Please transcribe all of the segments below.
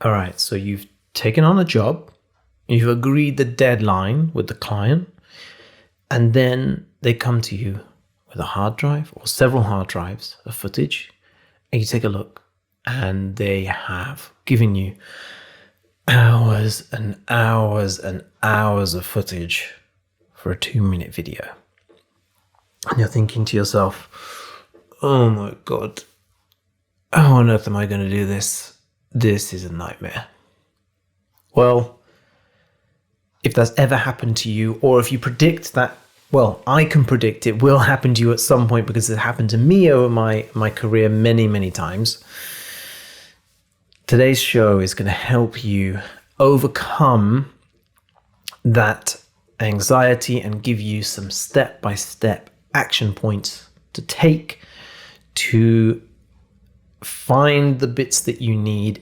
All right, so you've taken on a job, you've agreed the deadline with the client, and then they come to you with a hard drive or several hard drives of footage, and you take a look, and they have given you hours and hours and hours of footage for a 2-minute video. And you're thinking to yourself, oh my God, how on earth am I going to do this? This is a nightmare. Well, if that's ever happened to you, or if you predict that, well, I can predict it will happen to you at some point because it happened to me over my career many, many times. Today's show is going to help you overcome that anxiety and give you some step-by-step action points to take to find the bits that you need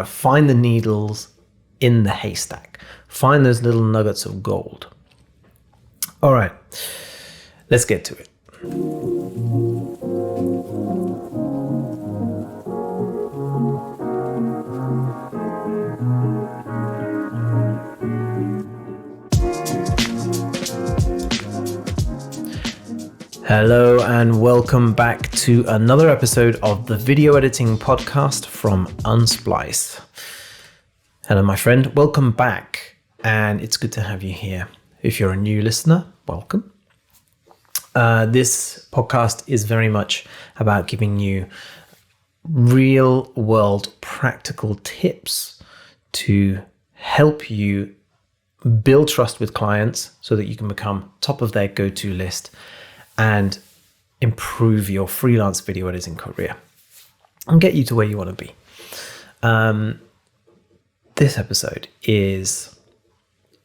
find the needles in the haystack, find those little nuggets of gold. All right, let's get to it. Hello and welcome back to another episode of the video editing podcast from Unsplice. Hello, my friend. Welcome back, and it's good to have you here. If you're a new listener, welcome. This podcast is very much about giving you real-world practical tips to help you build trust with clients so that you can become top of their go-to list and improve your freelance video editing career and get you to where you want to be. This episode is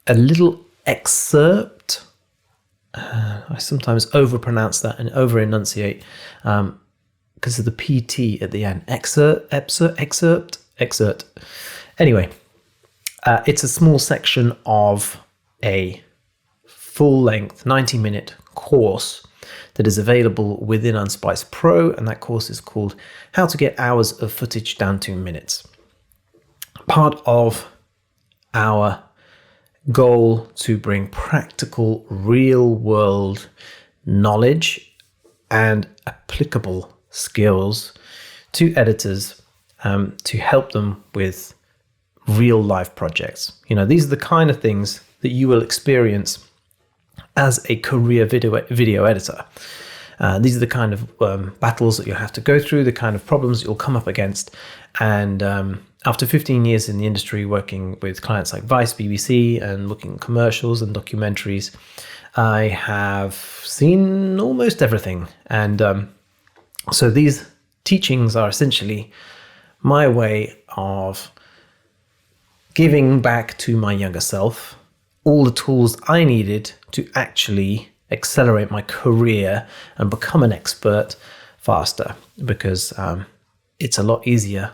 a little excerpt. I sometimes overpronounce that and over-enunciate because of the PT at the end. Excerpt. Anyway, it's a small section of a full-length 90-minute course that is available within Unsplice Pro, and that course is called How to Get Hours of Footage Down to Minutes. Part of our goal to bring practical, real-world knowledge and applicable skills to editors to help them with real-life projects. You know, these are the kind of things that you will experience as a career video editor. These are the kind of battles that you'll have to go through, the kind of problems you'll come up against. And after 15 years in the industry, working with clients like Vice, BBC, and looking at commercials and documentaries, I have seen almost everything. And so these teachings are essentially my way of giving back to my younger self all the tools I needed to actually accelerate my career and become an expert faster, because it's a lot easier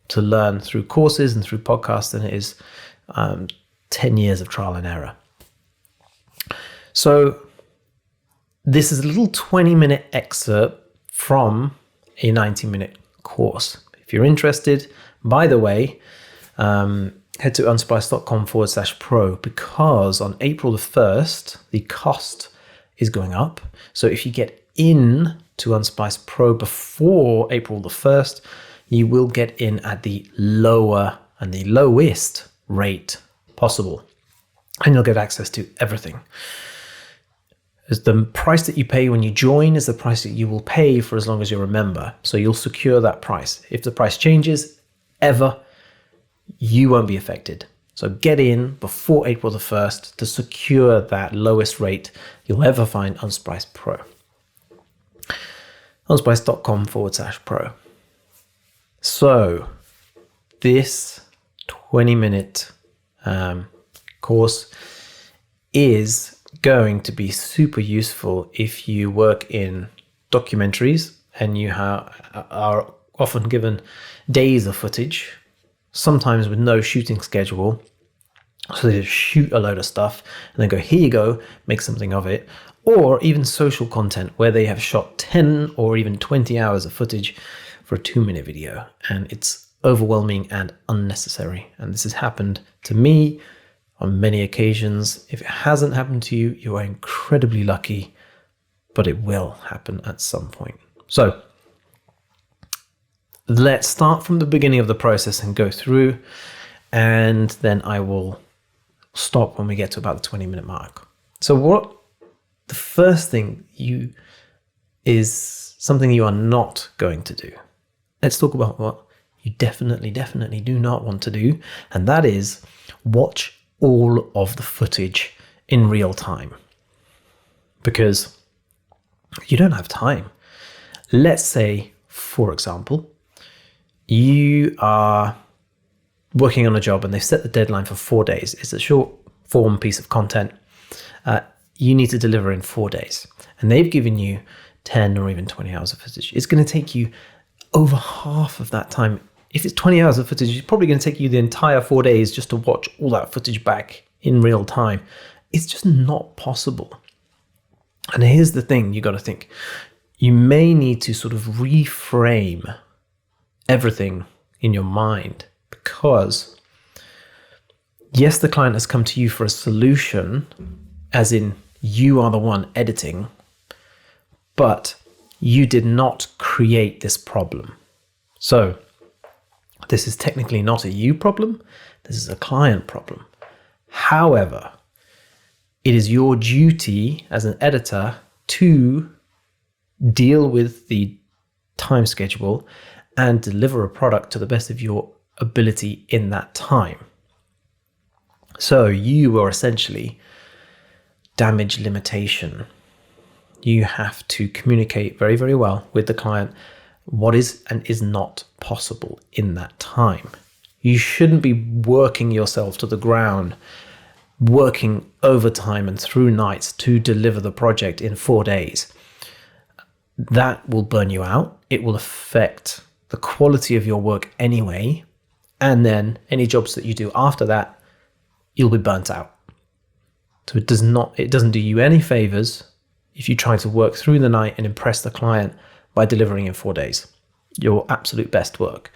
to learn through courses and through podcasts than it is 10 years of trial and error. So this is a little 20-minute excerpt from a 90-minute course. If you're interested, by the way, head to unsplice.com/pro, because on April the 1st, the cost is going up. So if you get in to Unsplice Pro before April the 1st, you will get in at the lower and the lowest rate possible. And you'll get access to everything. As the price that you pay when you join is the price that you will pay for as long as you're a member. So you'll secure that price. If the price changes ever, you won't be affected. So get in before April the 1st to secure that lowest rate you'll ever find on Unsplice Pro. Unsplice.com/pro. So this 20-minute course is going to be super useful if you work in documentaries and you are often given days of footage, sometimes with no shooting schedule. So they just shoot a load of stuff and then go, here you go, make something of it. Or even social content where they have shot 10 or even 20 hours of footage for a 2-minute video. And it's overwhelming and unnecessary. And this has happened to me on many occasions. If it hasn't happened to you, you are incredibly lucky, but it will happen at some point. So let's start from the beginning of the process and go through, and then I will stop when we get to about the 20-minute mark. So the first thing is something you are not going to do. Let's talk about what you definitely do not want to do, and that is watch all of the footage in real time, because you don't have time. Let's say, for example, you are working on a job and they've set the deadline for 4 days. It's a short form piece of content. You need to deliver in 4 days, and they've given you 10 or even 20 hours of footage. It's going to take you over half of that time. If it's 20 hours of footage, it's probably going to take you the entire 4 days just to watch all that footage back in real time. It's just not possible. And here's the thing you got to think. You may need to sort of reframe everything in your mind, because yes, the client has come to you for a solution, as in you are the one editing, but you did not create this problem. So this is technically not a you problem, this is a client problem. However, it is your duty as an editor to deal with the time schedule and deliver a product to the best of your ability in that time. So you are essentially damage limitation. You have to communicate very, very well with the client what is and is not possible in that time. You shouldn't be working yourself to the ground, working overtime and through nights to deliver the project in 4 days. That will burn you out. It will affect the quality of your work anyway. And then any jobs that you do after that, you'll be burnt out. So it doesn't do you any favors if you try to work through the night and impress the client by delivering in 4 days. Your absolute best work.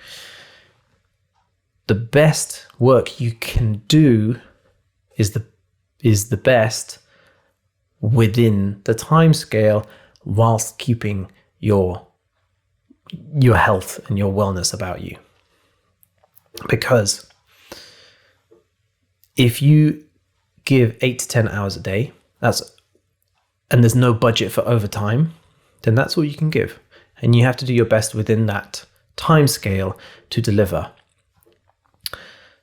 The best work you can do is the best within the time scale, whilst keeping your health and your wellness about you. Because if you give 8 to 10 hours a day, and there's no budget for overtime, then that's all you can give. And you have to do your best within that time scale to deliver.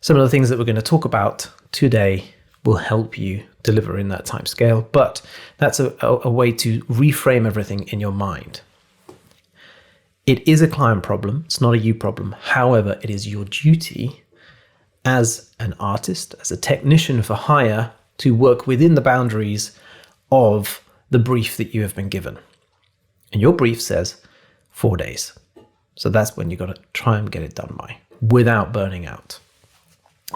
Some of the things that we're going to talk about today will help you deliver in that time scale, but that's a way to reframe everything in your mind. It is a client problem, it's not a you problem. However, it is your duty as an artist, as a technician for hire, to work within the boundaries of the brief that you have been given. And your brief says 4 days. So that's when you got to try and get it done by, without burning out.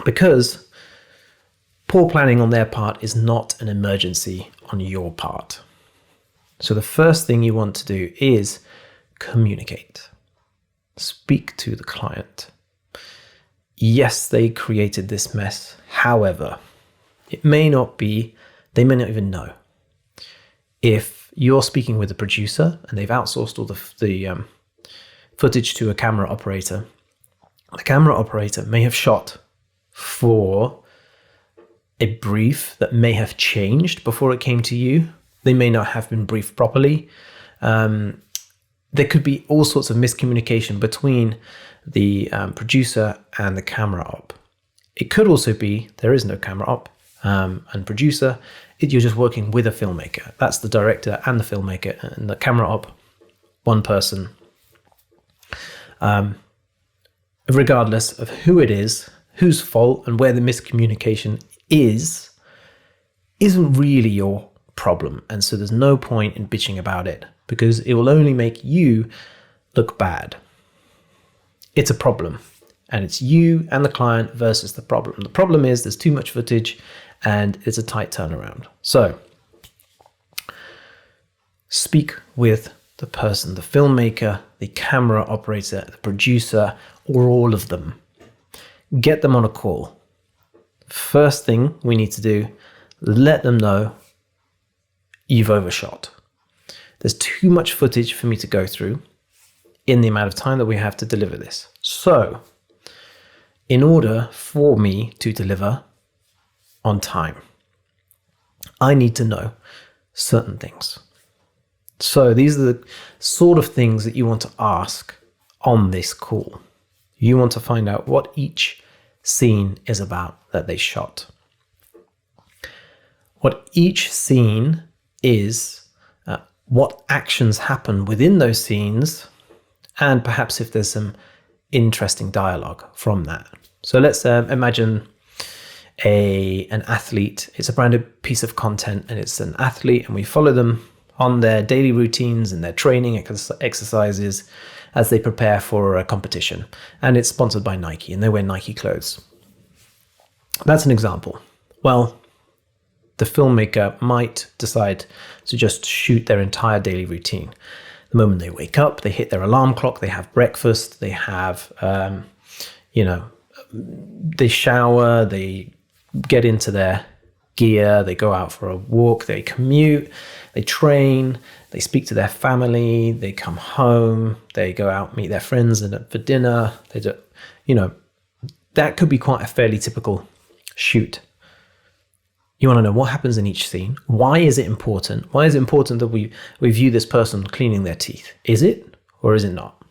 Because poor planning on their part is not an emergency on your part. So the first thing you want to do is communicate. Speak to the client. Yes, they created this mess. However, they may not even know. If you're speaking with a producer and they've outsourced all the footage to a camera operator, the camera operator may have shot for a brief that may have changed before it came to you. They may not have been briefed properly. There could be all sorts of miscommunication between the producer and the camera op. It could also be there is no camera op and producer. You're just working with a filmmaker. That's the director and the filmmaker, and the camera op, one person. Regardless of who it is, whose fault and where the miscommunication isn't really your problem. And so there's no point in bitching about it, because it will only make you look bad. It's a problem, and it's you and the client versus the problem. The problem is there's too much footage and it's a tight turnaround. So speak with the person, the filmmaker, the camera operator, the producer, or all of them. Get them on a call. First thing we need to do, let them know you've overshot. There's too much footage for me to go through in the amount of time that we have to deliver this. So, in order for me to deliver on time, I need to know certain things. So these are the sort of things that you want to ask on this call. You want to find out what each scene is about that they shot. What each scene is, what actions happen within those scenes, and perhaps if there's some interesting dialogue from that. So let's imagine an athlete. It's a branded piece of content, and it's an athlete, and we follow them on their daily routines and their training exercises as they prepare for a competition. And it's sponsored by Nike, and they wear Nike clothes. That's an example. Well, the filmmaker might decide to just shoot their entire daily routine. The moment they wake up, they hit their alarm clock, they have breakfast, they have, they shower, they get into their gear, they go out for a walk, they commute, they train, they speak to their family, they come home, they go out, meet their friends for dinner. They do, that could be quite a fairly typical shoot. You want to know what happens in each scene. Why is it important? Why is it important that we view this person cleaning their teeth? Is it or is it not?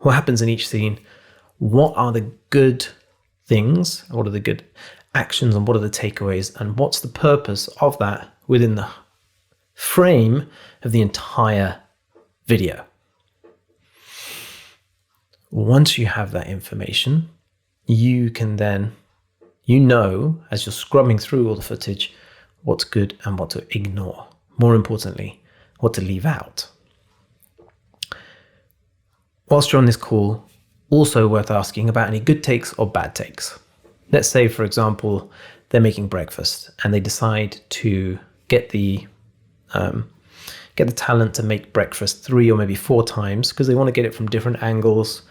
What happens in each scene? What are the good things? What are the good actions and what are the takeaways? And what's the purpose of that within the frame of the entire video? Once you have that information, you can then, as you're scrubbing through all the footage, what's good and what to ignore. More importantly, what to leave out. Whilst you're on this call, also worth asking about any good takes or bad takes. Let's say, for example, they're making breakfast and they decide to get the talent to make breakfast 3 or maybe 4 times because they want to get it from different angles,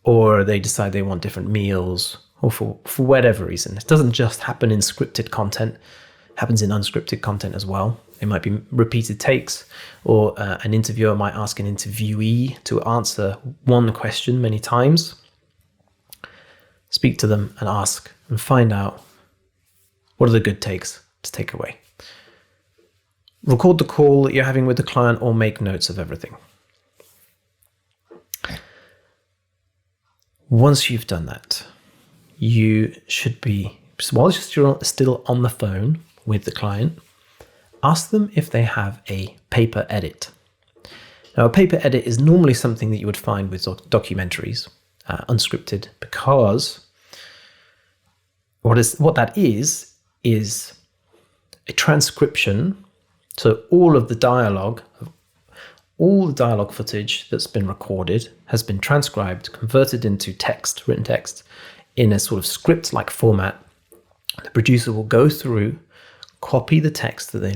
or they decide they want different meals, or for whatever reason. It doesn't just happen in scripted content, it happens in unscripted content as well. It might be repeated takes, or an interviewer might ask an interviewee to answer one question many times. Speak to them and ask and find out what are the good takes to take away. Record the call that you're having with the client or make notes of everything. Once you've done that, you should be, whilst you're still on the phone with the client, ask them if they have a paper edit. Now, a paper edit is normally something that you would find with documentaries, unscripted, because what that is a transcription. So all the dialogue footage that's been recorded has been transcribed, converted into text, written text, in a sort of script-like format. The producer will go through, copy the text that they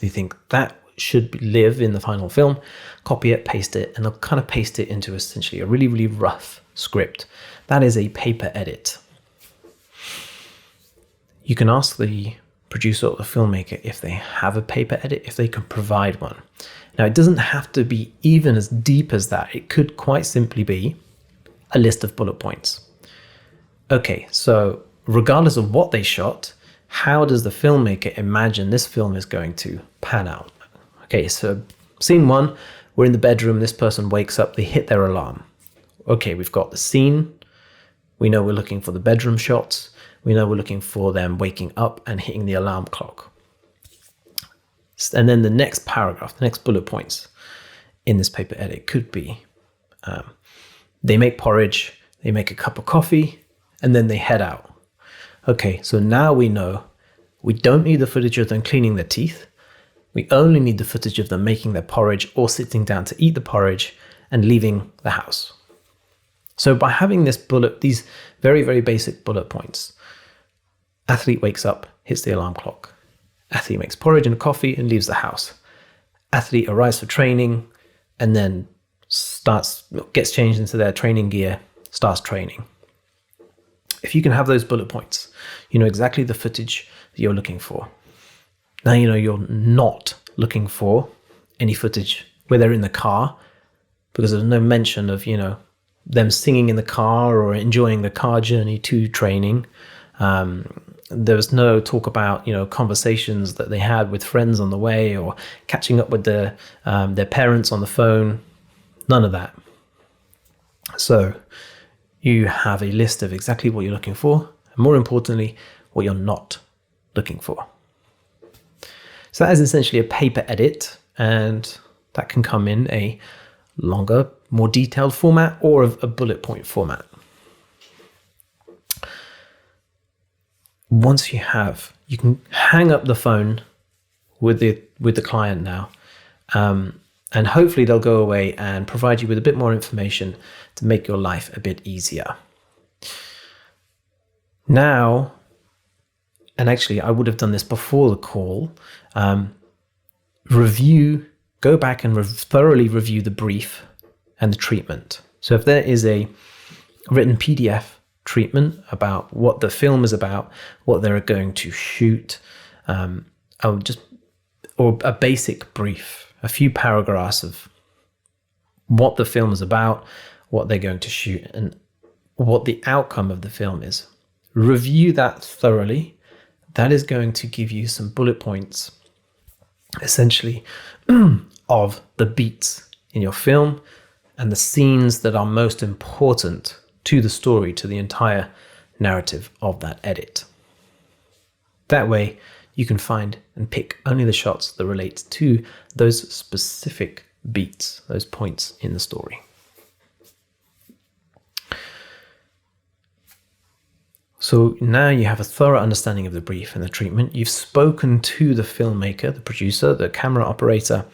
think that should live in the final film, copy it, paste it, and they'll kind of paste it into essentially a really, really rough script. That is a paper edit. You can ask the producer or the filmmaker if they have a paper edit, if they can provide one. Now, it doesn't have to be even as deep as that. It could quite simply be a list of bullet points. Okay, so regardless of what they shot, how does the filmmaker imagine this film is going to pan out? Okay, so scene 1, we're in the bedroom, this person wakes up, they hit their alarm. Okay, we've got the scene, we know we're looking for the bedroom shots, we know we're looking for them waking up and hitting the alarm clock. And then the next paragraph, the next bullet points in this paper edit could be, they make porridge, they make a cup of coffee, and then they head out. Okay, so now we know we don't need the footage of them cleaning their teeth. We only need the footage of them making their porridge or sitting down to eat the porridge and leaving the house. So by having these very, very basic bullet points, athlete wakes up, hits the alarm clock. Athlete makes porridge and coffee and leaves the house. athlete arrives for training and then gets changed into their training gear, starts training. If you can have those bullet points, you know exactly the footage that you're looking for. Now you know you're not looking for any footage where they're in the car, because there's no mention of, you know, them singing in the car or enjoying the car journey to training. There was no talk about, you know, conversations that they had with friends on the way or catching up with their parents on the phone. None of that. So you have a list of exactly what you're looking for, and more importantly, what you're not looking for. So that is essentially a paper edit, and that can come in a longer, more detailed format or a bullet point format. Once you can hang up the phone with the client now, and hopefully they'll go away and provide you with a bit more information to make your life a bit easier. Now, and actually I would have done this before the call, go back and thoroughly review the brief and the treatment. So if there is a written PDF treatment about what the film is about, what they're going to shoot, or a basic brief, a few paragraphs of what the film is about, what they're going to shoot, and what the outcome of the film is. Review that thoroughly. That is going to give you some bullet points, essentially, of the beats in your film and the scenes that are most important to the story, to the entire narrative of that edit. That way, you can find and pick only the shots that relate to those specific beats, those points in the story. So now you have a thorough understanding of the brief and the treatment. You've spoken to the filmmaker, the producer, the camera operator,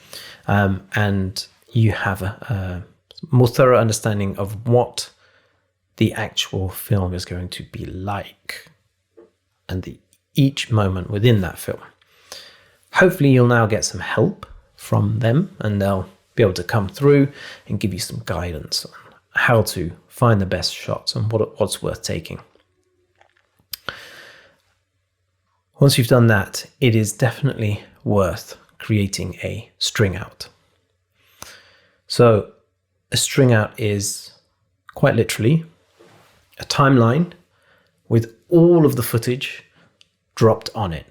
and you have a more thorough understanding of what the actual film is going to be like and each moment within that film. Hopefully you'll now get some help from them, and they'll be able to come through and give you some guidance on how to find the best shots and what's worth taking. Once you've done that, it is definitely worth creating a string out. So a string out is quite literally a timeline with all of the footage dropped on it.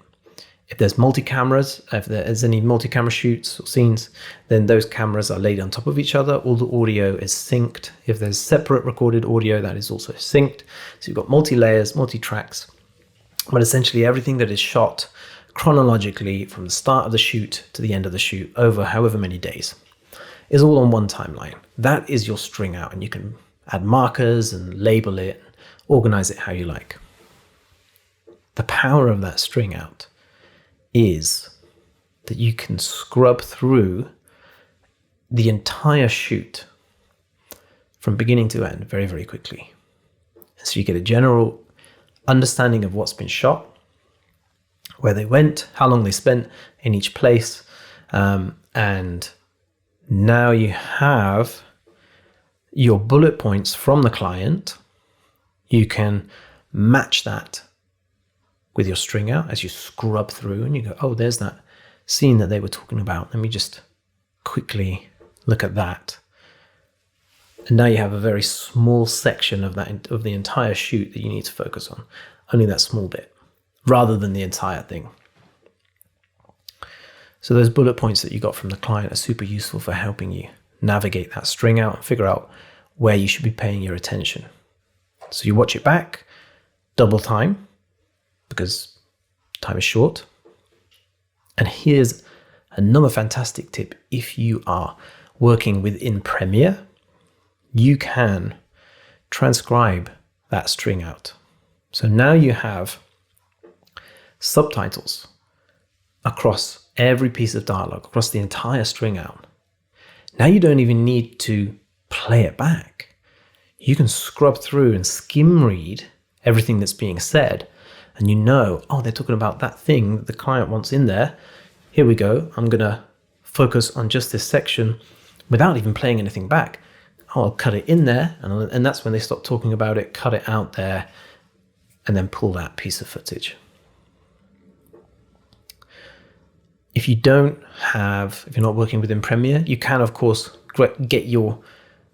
If there's multi-cameras, if there's any multi-camera shoots or scenes, then those cameras are laid on top of each other. All the audio is synced. If there's separate recorded audio, that is also synced. So you've got multi-layers, multi-tracks, but essentially everything that is shot chronologically from the start of the shoot to the end of the shoot over however many days is all on one timeline. That is your string out, and you can add markers and label it, organize it how you like. The power of that string out is that you can scrub through the entire shoot from beginning to end very, very quickly. So you get a general understanding of what's been shot, where they went, how long they spent in each place, and now you have your bullet points from the client. You can match that with your string out as you scrub through, and you go, oh, there's that scene that they were talking about. Let me just quickly look at that. And now you have a very small section of the entire shoot that you need to focus on. Only that small bit, rather than the entire thing. So those bullet points that you got from the client are super useful for helping you navigate that string out and figure out where you should be paying your attention. So you watch it back, double time, because time is short. And here's another fantastic tip. If you are working within Premiere, you can transcribe that string out. So now you have subtitles across every piece of dialogue, across the entire string out. Now you don't even need to play it back. You can scrub through and skim read everything that's being said, and you know, oh, they're talking about that thing that the client wants in there. Here we go. I'm going to focus on just this section without even playing anything back. I'll cut it in there, and that's when they stop talking about it, cut it out there, and then pull that piece of footage. If you're not working within Premiere, you can, of course, get your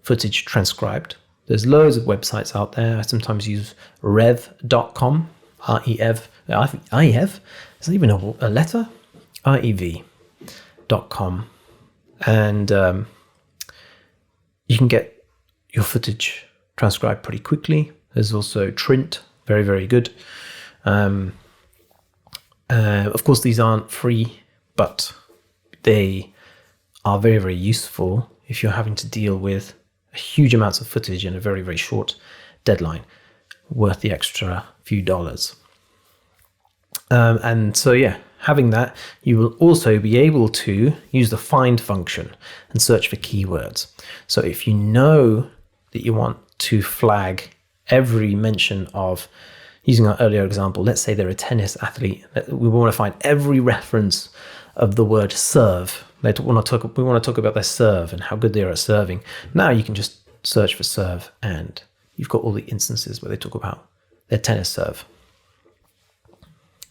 footage transcribed. There's loads of websites out there. I sometimes use rev.com, R-E-V. Is that even a letter? rev.com. And you can get your footage transcribed pretty quickly. There's also Trint, very, very good. Of course, these aren't free, but they are very, very useful if you're having to deal with huge amounts of footage in a very, very short deadline, worth the extra few dollars. And so, yeah, having that, you will also be able to use the find function and search for keywords. So if you know that you want to flag every mention of, using our earlier example, let's say they're a tennis athlete, we want to find every reference of the word serve. We want to talk about their serve and how good they are at serving. Now you can just search for serve, and you've got all the instances where they talk about their tennis serve.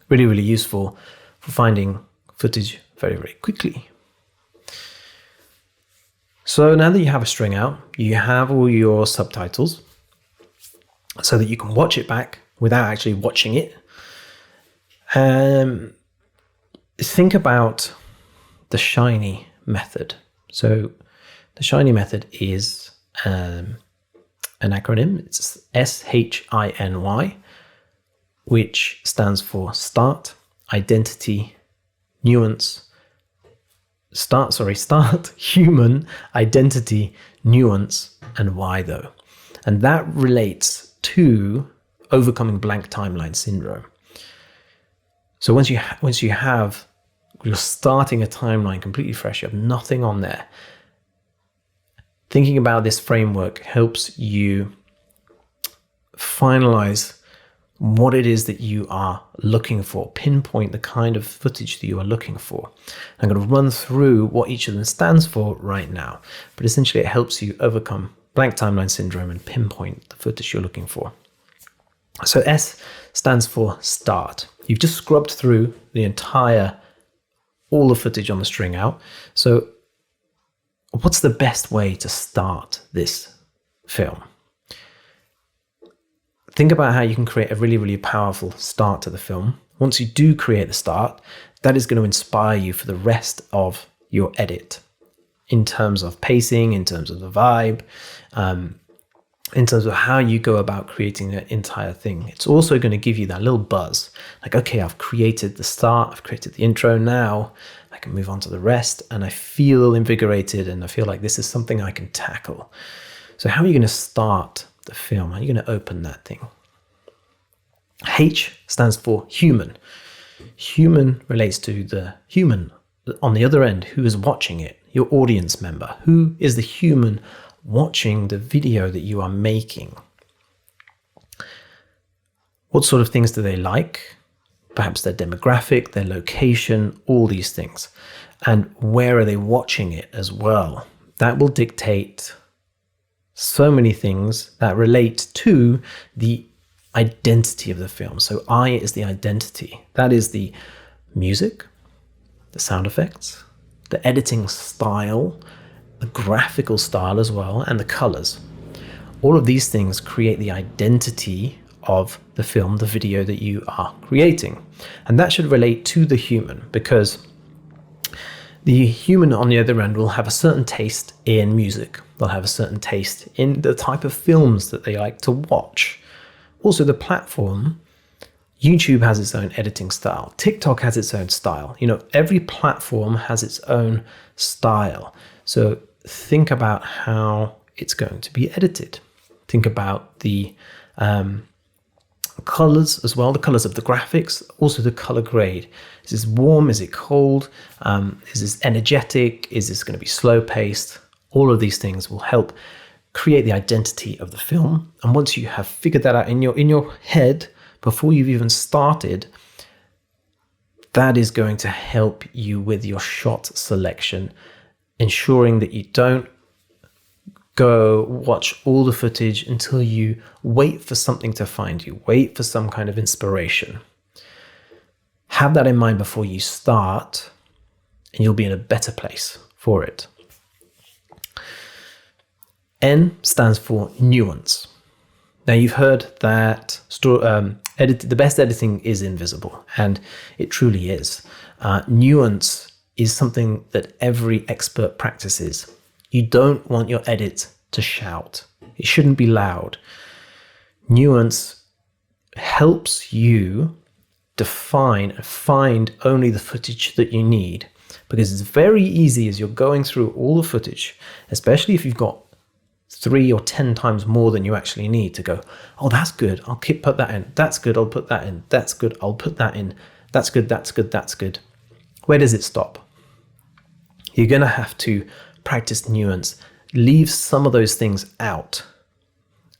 Really, really useful for finding footage very, very quickly. So now that you have a string out, you have all your subtitles so that you can watch it back without actually watching it. Think about the Shiny method. So the Shiny method is an acronym. It's SHINY, which stands for start, identity, nuance, start, human, identity, nuance, and why though. And that relates to overcoming blank timeline syndrome. So once you're starting a timeline completely fresh, you have nothing on there, thinking about this framework helps you finalize what it is that you are looking for, pinpoint the kind of footage that you are looking for. I'm going to run through what each of them stands for right now, but essentially it helps you overcome blank timeline syndrome and pinpoint the footage you're looking for. So S stands for start. You've just scrubbed through all the footage on the string out. So what's the best way to start this film? Think about how you can create a really, really powerful start to the film. Once you do create the start, that is going to inspire you for the rest of your edit in terms of pacing, in terms of the vibe, in terms of how you go about creating the entire thing. It's also going to give you that little buzz. Like, okay, I've created the start, I've created the intro, now I can move on to the rest, and I feel invigorated, and I feel like this is something I can tackle. So how are you going to start the film? How are you going to open that thing? H stands for human. Human relates to the human on the other end who is watching it, your audience member. Who is the human watching the video that you are making? What sort of things do they like? Perhaps their demographic, their location, all these things. And where are they watching it as well? That will dictate so many things that relate to the identity of the film. So I is the identity. That is the music, the sound effects, the editing style, the graphical style as well, and the colors. All of these things create the identity of the film, the video that you are creating. And that should relate to the human, because the human on the other end will have a certain taste in music. They'll have a certain taste in the type of films that they like to watch. Also, the platform, YouTube has its own editing style. TikTok has its own style. Every platform has its own style. So think about how it's going to be edited. Think about the colors as well, the colors of the graphics, also the color grade. Is this warm? Is it cold? Is this energetic? Is this going to be slow paced? All of these things will help create the identity of the film. And once you have figured that out in your head before you've even started, that is going to help you with your shot selection, ensuring that you don't go watch all the footage until you wait for something to find you, wait for some kind of inspiration. Have that in mind before you start, and you'll be in a better place for it. N stands for nuance. Now, you've heard that the best editing is invisible, and it truly is. Nuance is something that every expert practices. You don't want your edit to shout. It shouldn't be loud. Nuance helps you define and find only the footage that you need, because it's very easy as you're going through all the footage, especially if you've got 3 or 10 times more than you actually need, to go, oh, that's good, I'll put that in. That's good, I'll put that in. That's good, I'll put that in. That's good, that's good, that's good. Where does it stop? You're going to have to practice nuance, leave some of those things out.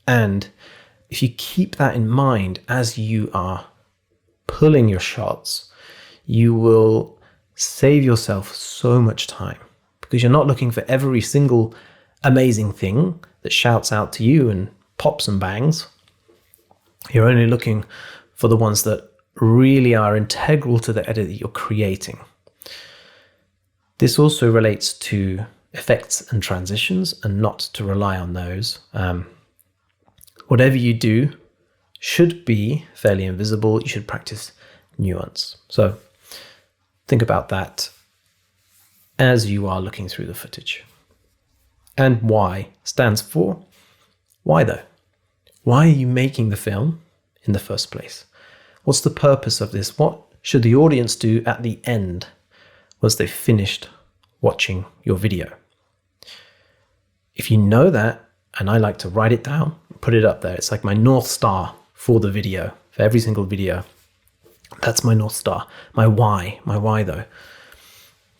And if you keep that in mind as you are pulling your shots, you will save yourself so much time, because you're not looking for every single amazing thing that shouts out to you and pops and bangs. You're only looking for the ones that really are integral to the edit that you're creating. This also relates to effects and transitions, and not to rely on those. Whatever you do should be fairly invisible. You should practice nuance. So think about that as you are looking through the footage. And Y stands for why, though? Why are you making the film in the first place? What's the purpose of this? What should the audience do at the end once they've finished watching your video? If you know that, and I like to write it down, put it up there. It's like my North Star for the video, for every single video. That's my North Star, my why though.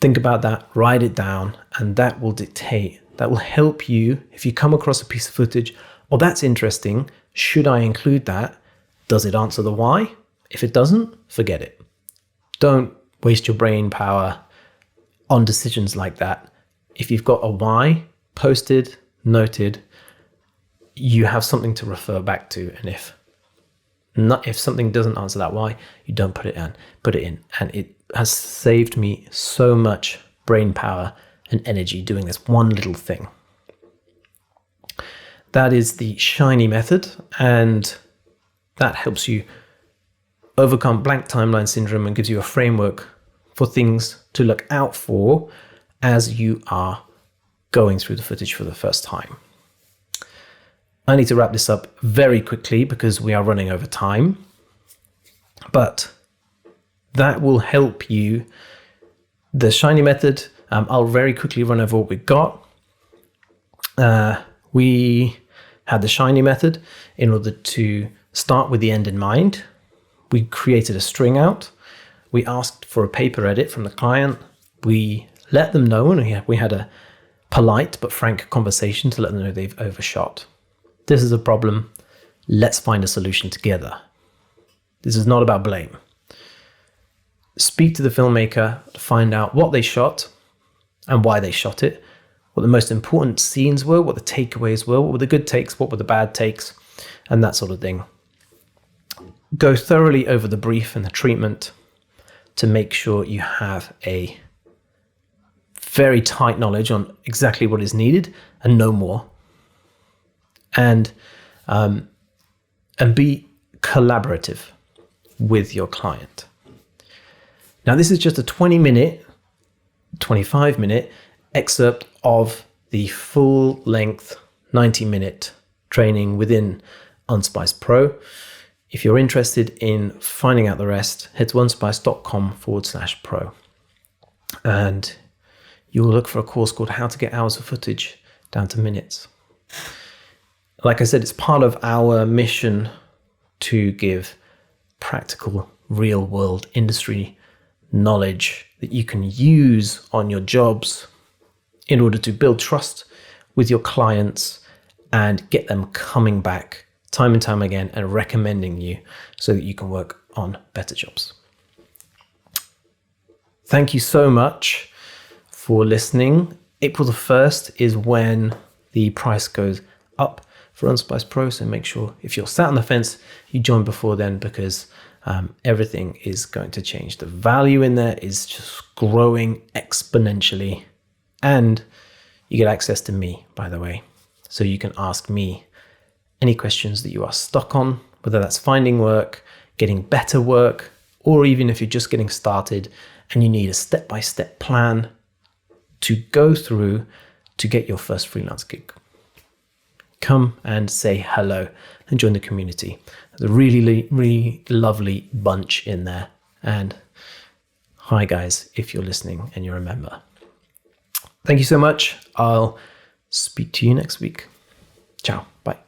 Think about that, write it down, and that will dictate, that will help you if you come across a piece of footage. Oh, that's interesting. Should I include that? Does it answer the why? If it doesn't, forget it. Don't waste your brain power on decisions like that. If you've got a why posted, noted, you have something to refer back to. And if something doesn't answer that why, you don't put it in. And it has saved me so much brain power and energy doing this one little thing. That is the SHINee method, and that helps you overcome blank timeline syndrome and gives you a framework for things to look out for as you are going through the footage for the first time. I need to wrap this up very quickly because we are running over time, but that will help you. The SHINee method, I'll very quickly run over what we got. We had the SHINee method in order to start with the end in mind. We created a string out. We asked for a paper edit from the client. We let them know, and we had a polite but frank conversation to let them know they've overshot. This is a problem. Let's find a solution together. This is not about blame. Speak to the filmmaker to find out what they shot and why they shot it, what the most important scenes were, what the takeaways were, what were the good takes, what were the bad takes, and that sort of thing. Go thoroughly over the brief and the treatment to make sure you have a very tight knowledge on exactly what is needed and no more. And be collaborative with your client. Now, this is just a 20-minute, 25-minute excerpt of the full-length 90-minute training within Unspice Pro. If you're interested in finding out the rest, head to unspice.com/pro. And you will look for a course called How to Get Hours of Footage Down to Minutes. Like I said, it's part of our mission to give practical, real-world industry knowledge that you can use on your jobs in order to build trust with your clients and get them coming back time and time again and recommending you so that you can work on better jobs. Thank you so much for listening. April the 1st is when the price goes up for Unsplice Pro. So make sure if you're sat on the fence, you join before then, because everything is going to change. The value in there is just growing exponentially. And you get access to me, by the way. So you can ask me any questions that you are stuck on, whether that's finding work, getting better work, or even if you're just getting started and you need a step-by-step plan to go through to get your first freelance gig. Come and say hello and join the community. There's a really, really lovely bunch in there. And hi guys, if you're listening and you're a member. Thank you so much. I'll speak to you next week. Ciao. Bye.